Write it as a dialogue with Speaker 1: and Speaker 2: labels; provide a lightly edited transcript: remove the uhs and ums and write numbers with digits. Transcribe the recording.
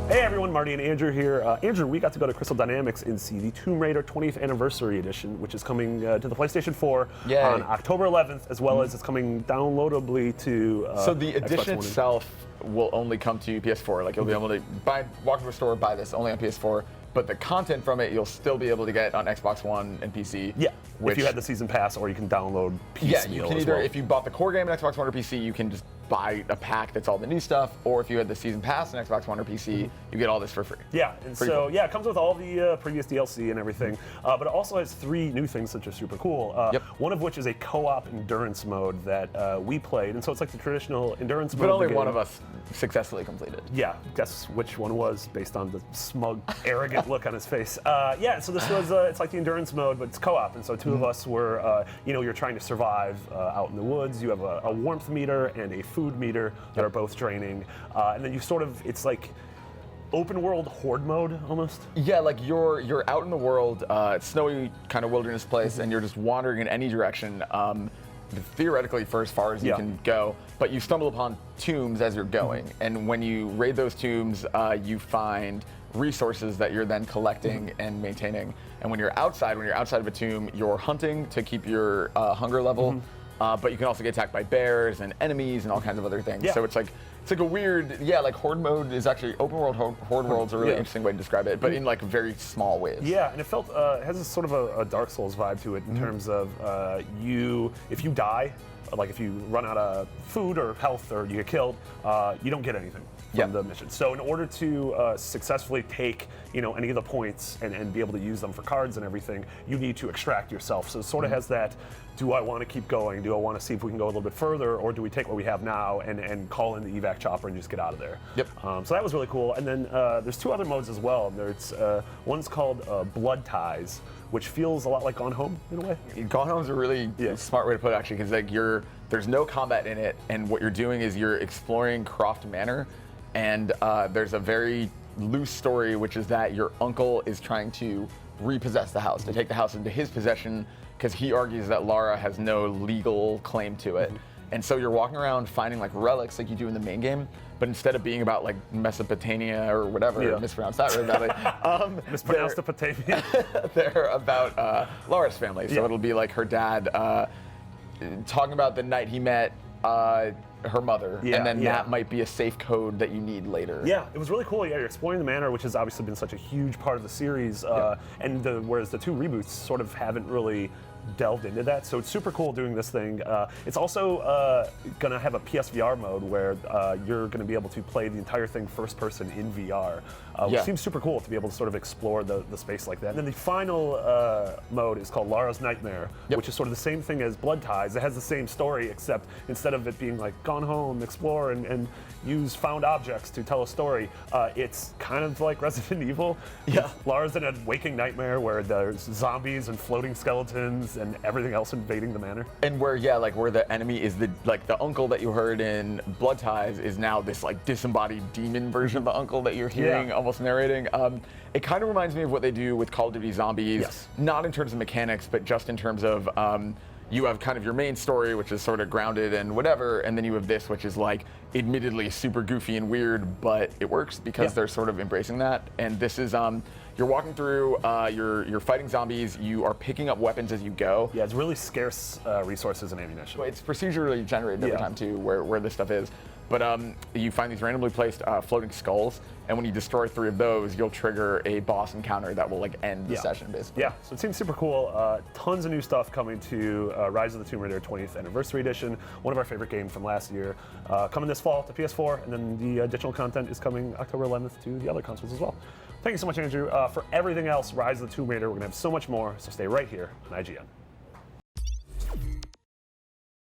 Speaker 1: Hey everyone, Marty and Andrew here. Andrew, we got to go to Crystal Dynamics and see the Tomb Raider 20th Anniversary Edition, which is coming to the PlayStation 4 on October 11th, as well as it's coming downloadably to
Speaker 2: So the edition itself will only come to PS4. Like you'll be able to walk into a store, buy this only on PS4. But the content from it, you'll still be able to get on Xbox One and PC.
Speaker 1: Yeah, if you had the season pass, or you can download piecemeal.
Speaker 2: Yeah, you can either, if you bought the core game on Xbox One or PC, you can just buy a pack that's all the new stuff, or if you had the season pass on Xbox One or PC, you get all this for free.
Speaker 1: Yeah, and
Speaker 2: Pretty cool.
Speaker 1: yeah, it comes with all the previous DLC and everything, but it also has 3 new things that are super cool. One of which is a co-op endurance mode that we played, and so it's like the traditional endurance mode.
Speaker 2: But only one of us successfully completed.
Speaker 1: Yeah, guess which one was, based on the smug, arrogant look on his face. Yeah, so this was, it's like the endurance mode, but it's co-op, and so 2 of us were, you're trying to survive out in the woods. You have a warmth meter and a food meter that are both draining, and then you sort of, it's like open world horde mode almost.
Speaker 2: Yeah, like you're out in the world, it's snowy kind of wilderness place, and you're just wandering in any direction, theoretically for as far as you can go, but you stumble upon tombs as you're going, and when you raid those tombs, you find resources that you're then collecting and maintaining. And when you're outside of a tomb, you're hunting to keep your hunger level. But you can also get attacked by bears and enemies and all kinds of other things.
Speaker 1: Yeah.
Speaker 2: So it's like a weird, like horde mode is actually, open world horde world's a really interesting way to describe it, but in like very small ways.
Speaker 1: Yeah, and it felt, it has a sort of a Dark Souls vibe to it in terms of if you die, like if you run out of food or health or you get killed, you don't get anything from the mission. So in order to successfully take any of the points and be able to use them for cards and everything, you need to extract yourself. So it sort of has that, do I want to keep going? Do I want to see if we can go a little bit further, or do we take what we have now and call in the evac chopper and just get out of there?
Speaker 2: Yep.
Speaker 1: So that was really cool. And then there's 2 other modes as well. There's one's called Blood Ties, which feels a lot like Gone Home in a way.
Speaker 2: Gone Home's a really smart way to put it, actually, because like there's no combat in it, and what you're doing is you're exploring Croft Manor, and there's a very loose story, which is that your uncle is trying to repossess the house, to take the house into his possession, because he argues that Lara has no legal claim to it. And so you're walking around finding like relics like you do in the main game, but instead of being about like Mesopotamia or whatever, mispronounced that really badly.
Speaker 1: Mispronounced the Potamia.
Speaker 2: They're about Lara's family. So it'll be like her dad talking about the night he met her mother, and then that might be a safe code that you need later.
Speaker 1: Yeah, it was really cool. Yeah, you're exploring the manor, which has obviously been such a huge part of the series, and whereas the 2 reboots sort of haven't really delved into that, so it's super cool doing this thing. It's also going to have a PSVR mode where you're going to be able to play the entire thing first person in VR, which seems super cool to be able to sort of explore the space like that. And then the final mode is called Lara's Nightmare, which is sort of the same thing as Blood Ties. It has the same story, except instead of it being like Gone Home, explore and use found objects to tell a story, it's kind of like Resident Evil. Lara's in a waking nightmare where there's zombies and floating skeletons and everything else invading the manor.
Speaker 2: And where where the enemy is the uncle that you heard in Blood Ties is now this like disembodied demon version of the uncle that you're hearing almost narrating. It kind of reminds me of what they do with Call of Duty Zombies, not in terms of mechanics, but just in terms of you have kind of your main story, which is sort of grounded and whatever, and then you have this, which is like admittedly super goofy and weird, but it works because they're sort of embracing that. And this is you're walking through, you're fighting zombies, you are picking up weapons as you go.
Speaker 1: Yeah, it's really scarce resources and ammunition.
Speaker 2: It's procedurally generated every time too, where this stuff is. But you find these randomly placed floating skulls, and when you destroy 3 of those, you'll trigger a boss encounter that will like end the session, basically.
Speaker 1: Yeah, so it seems super cool. Tons of new stuff coming to Rise of the Tomb Raider 20th Anniversary Edition, one of our favorite games from last year. Coming this fall to PS4, and then the additional content is coming October 11th to the other consoles as well. Thank you so much, Andrew. For everything else, Rise of the Tomb Raider, we're going to have so much more, so stay right here on IGN.